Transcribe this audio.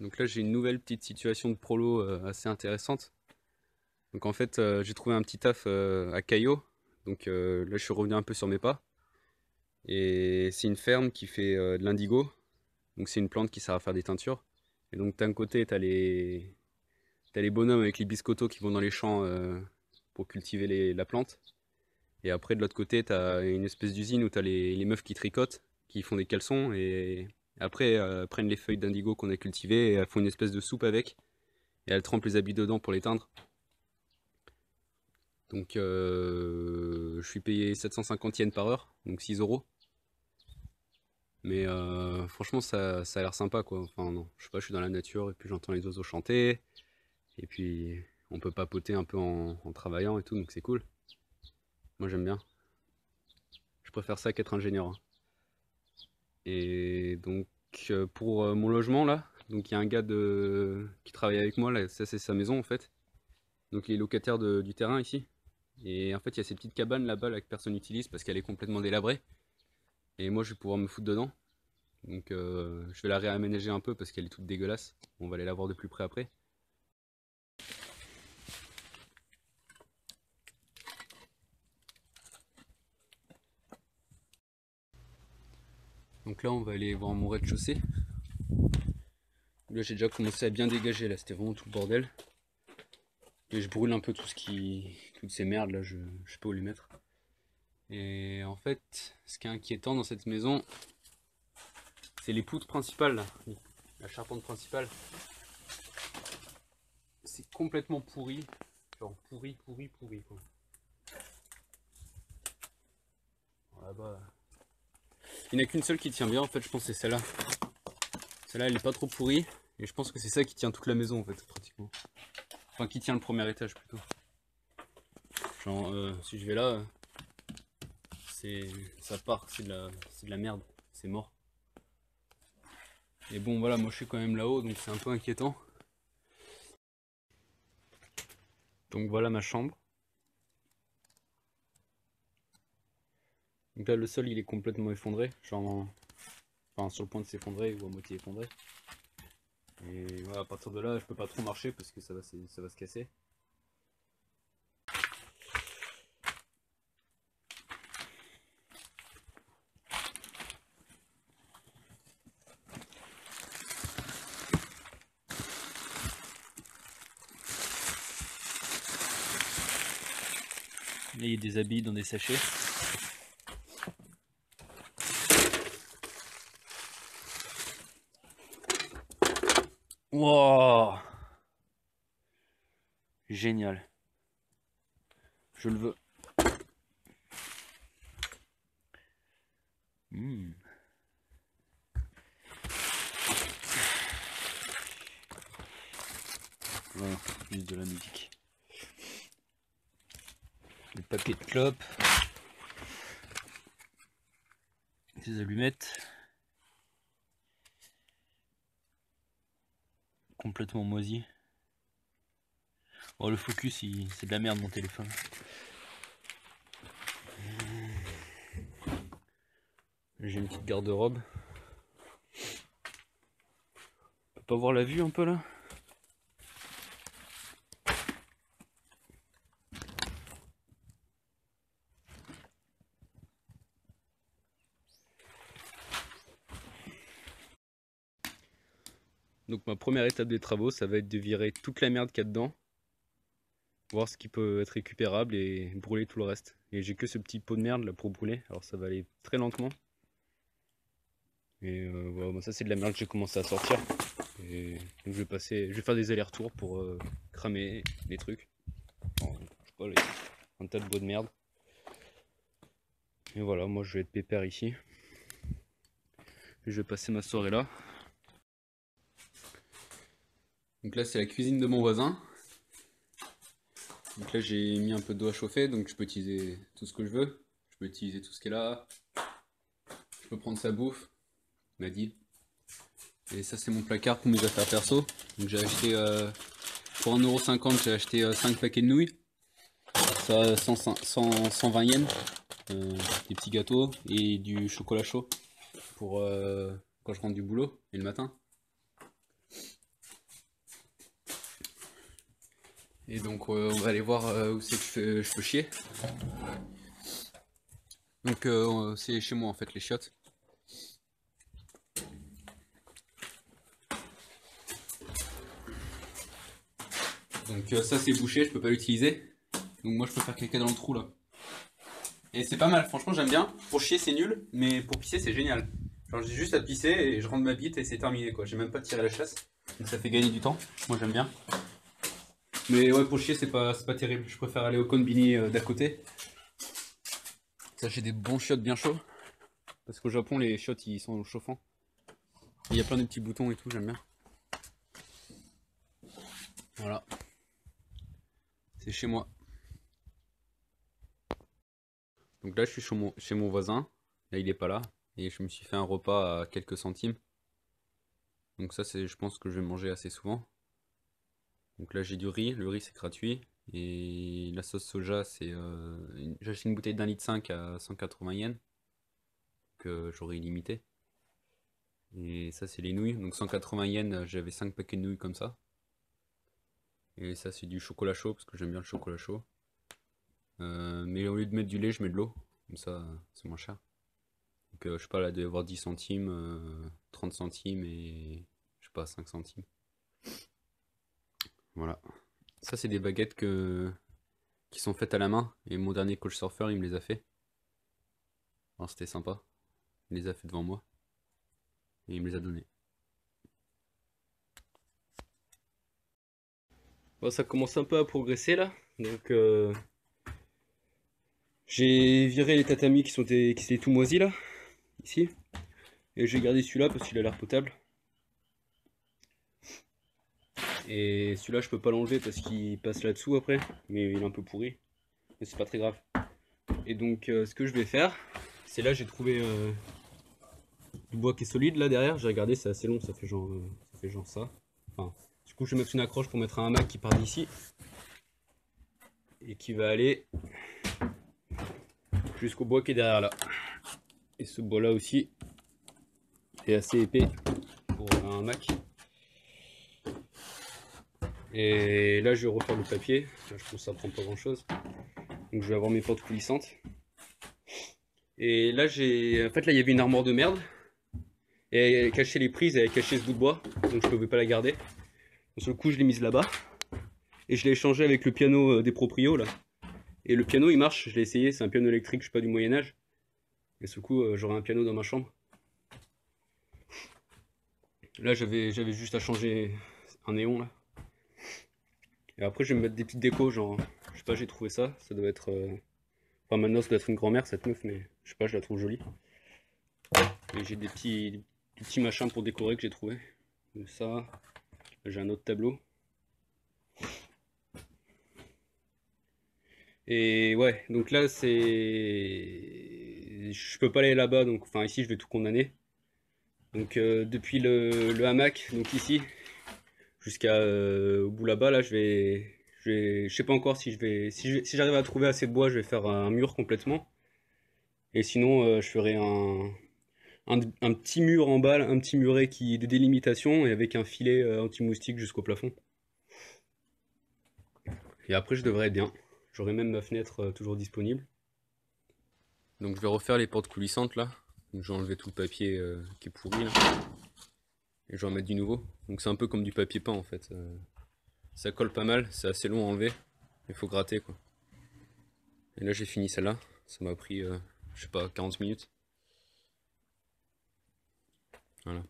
Donc là j'ai une nouvelle petite situation de prolo assez intéressante. Donc en fait j'ai trouvé un petit taf à Caillot. Donc là je suis revenu un peu sur mes pas. Et c'est une ferme qui fait de l'indigo. Donc c'est une plante qui sert à faire des teintures. Et donc d'un côté t'as les bonhommes avec les biscottos qui vont dans les champs pour cultiver la plante. Et après de l'autre côté t'as une espèce d'usine où t'as les meufs qui tricotent, qui font des caleçons. Et après prennent les feuilles d'indigo qu'on a cultivées et elles font une espèce de soupe avec. Et elles trempent les habits dedans pour les teindre. Donc je suis payé 750 yens par heure, donc 6 euros. Mais franchement ça a l'air sympa quoi. Enfin non, je sais pas, je suis dans la nature et puis j'entends les oiseaux chanter. Et puis on peut papoter un peu en travaillant et tout, donc c'est cool. Moi j'aime bien. Je préfère ça qu'être ingénieur, hein. Et donc pour mon logement là, donc il y a un gars qui travaille avec moi là, ça c'est sa maison en fait. Donc il est locataire du terrain ici. Et en fait il y a ces petites cabanes là-bas là, que personne n'utilise parce qu'elle est complètement délabrée. Et moi je vais pouvoir me foutre dedans. Donc je vais la réaménager un peu parce qu'elle est toute dégueulasse. On va aller la voir de plus près après. Donc là on va aller voir mon rez-de-chaussée. Là j'ai déjà commencé à bien dégager, là c'était vraiment tout le bordel. Et je brûle un peu toutes ces merdes là, je sais pas où les mettre. Et en fait, ce qui est inquiétant dans cette maison, c'est les poutres principales là. La charpente principale. C'est complètement pourri. Genre pourri quoi. Là-bas. Il n'y en a qu'une seule qui tient bien en fait, je pense que c'est celle-là. Celle-là elle est pas trop pourrie. Et je pense que c'est ça qui tient toute la maison en fait, pratiquement. Enfin qui tient le premier étage plutôt. Genre si je vais là, ça part, c'est de la merde, c'est mort. Et bon voilà, moi je suis quand même là-haut donc c'est un peu inquiétant. Donc voilà ma chambre. Donc là le sol il est complètement effondré, genre enfin sur le point de s'effondrer ou à moitié effondré. Et voilà, à partir de là je peux pas trop marcher parce que ça va se casser. Là il y a des habits dans des sachets. Wow, génial. Je le veux. Mmh. Voilà, juste de la musique. Des papiers de clope. Des allumettes. Complètement moisi. Oh le focus, c'est de la merde mon téléphone. J'ai une petite garde-robe. On peut pas voir la vue un peu là? Donc ma première étape des travaux, ça va être de virer toute la merde qu'il y a dedans, voir ce qui peut être récupérable et brûler tout le reste. Et j'ai que ce petit pot de merde là pour brûler, alors ça va aller très lentement. Et voilà, bon, ça c'est de la merde que j'ai commencé à sortir. Et donc je vais faire des allers-retours pour cramer les trucs. Enfin, je sais pas, un tas de bois de merde. Et voilà, moi je vais être pépère ici. Je vais passer ma soirée là. Donc là c'est la cuisine de mon voisin. Donc là j'ai mis un peu d'eau à chauffer, donc je peux utiliser tout ce que je veux. Je peux utiliser tout ce qui est là. Je peux prendre sa bouffe, m'a dit. Et ça c'est mon placard pour mes affaires perso. Donc j'ai acheté pour 1,50 € j'ai acheté 5 paquets de nouilles. Ça 120 yens. Des petits gâteaux et du chocolat chaud pour quand je rentre du boulot et le matin. Et donc on va aller voir où c'est que je peux chier. Donc c'est chez moi en fait les chiottes. Donc ça c'est bouché, je peux pas l'utiliser. Donc moi je peux faire caca dans le trou là. Et c'est pas mal, franchement j'aime bien. Pour chier c'est nul, mais pour pisser c'est génial. Genre j'ai juste à pisser et je rentre ma bite et c'est terminé quoi. J'ai même pas tiré la chasse. Donc ça fait gagner du temps. Moi j'aime bien. Mais ouais pour chier c'est pas terrible. Je préfère aller au konbini d'à côté. Ça j'ai des bons chiottes bien chauds. Parce qu'au Japon les chiottes ils sont chauffants. Il y a plein de petits boutons et tout, j'aime bien. Voilà. C'est chez moi. Donc là je suis chez mon voisin. Là il est pas là. Et je me suis fait un repas à quelques centimes. Donc ça c'est, je pense que je vais manger assez souvent. Donc là j'ai du riz, le riz c'est gratuit. Et la sauce soja c'est... j'ai acheté une bouteille d'1,5 litre à 180 yens. Que j'aurai illimité. Et ça c'est les nouilles. Donc 180 yens, j'avais 5 paquets de nouilles comme ça. Et ça c'est du chocolat chaud parce que j'aime bien le chocolat chaud. Mais au lieu de mettre du lait je mets de l'eau. Comme ça c'est moins cher. Donc je sais pas là il doit y avoir 10 centimes, 30 centimes et je sais pas 5 centimes. Voilà. Ça c'est des baguettes qui sont faites à la main. Et mon dernier coach surfeur il me les a fait. Alors c'était sympa. Il les a fait devant moi. Et il me les a donnés. Bon, ça commence un peu à progresser là. Donc j'ai viré les tatamis qui étaient tout moisis là. Ici. Et j'ai gardé celui-là parce qu'il a l'air potable. Et celui-là je peux pas l'enlever parce qu'il passe là-dessous après. Mais il est un peu pourri. Mais c'est pas très grave. Et donc ce que je vais faire, c'est là j'ai trouvé du bois qui est solide là derrière. J'ai regardé, c'est assez long, ça fait genre ça. Enfin, du coup je vais mettre une accroche pour mettre un hamac qui part d'ici. Et qui va aller jusqu'au bois qui est derrière là. Et ce bois là aussi est assez épais pour un hamac. Et là je vais refaire le papier. Là, je pense que ça prend pas grand chose. Donc je vais avoir mes portes coulissantes. Et là j'ai. En fait là il y avait une armoire de merde. Et elle cachait les prises, elle cachait ce bout de bois. Donc je pouvais pas la garder. Donc sur le coup je l'ai mise là-bas. Et je l'ai échangé avec le piano des proprios là. Et le piano il marche, je l'ai essayé, c'est un piano électrique, je sais pas, du Moyen-Âge. Et ce coup j'aurai un piano dans ma chambre. Là j'avais juste à changer un néon là. Et après je vais me mettre des petites décos, genre, je sais pas, j'ai trouvé ça, ça doit être... Enfin maintenant ça doit être une grand-mère cette meuf, mais je sais pas, je la trouve jolie. Et j'ai des petits machins pour décorer que j'ai trouvé. Ça, j'ai un autre tableau. Et ouais, donc là c'est... Je peux pas aller là-bas, donc enfin ici je vais tout condamner. Donc depuis le hamac, donc ici, jusqu'à au bout là-bas, là je sais pas encore si si j'arrive à trouver assez de bois, je vais faire un mur complètement. Et sinon je ferai un petit mur en bas, un petit muret de délimitation et avec un filet anti-moustique jusqu'au plafond. Et après je devrais être bien. J'aurai même ma fenêtre toujours disponible. Donc je vais refaire les portes coulissantes là. Donc je vais enlever tout le papier qui est pourri là. Et je vais en mettre du nouveau. Donc c'est un peu comme du papier peint en fait. Ça colle pas mal, c'est assez long à enlever. Il faut gratter quoi. Et là j'ai fini celle-là. Ça m'a pris, je sais pas, 40 minutes. Voilà.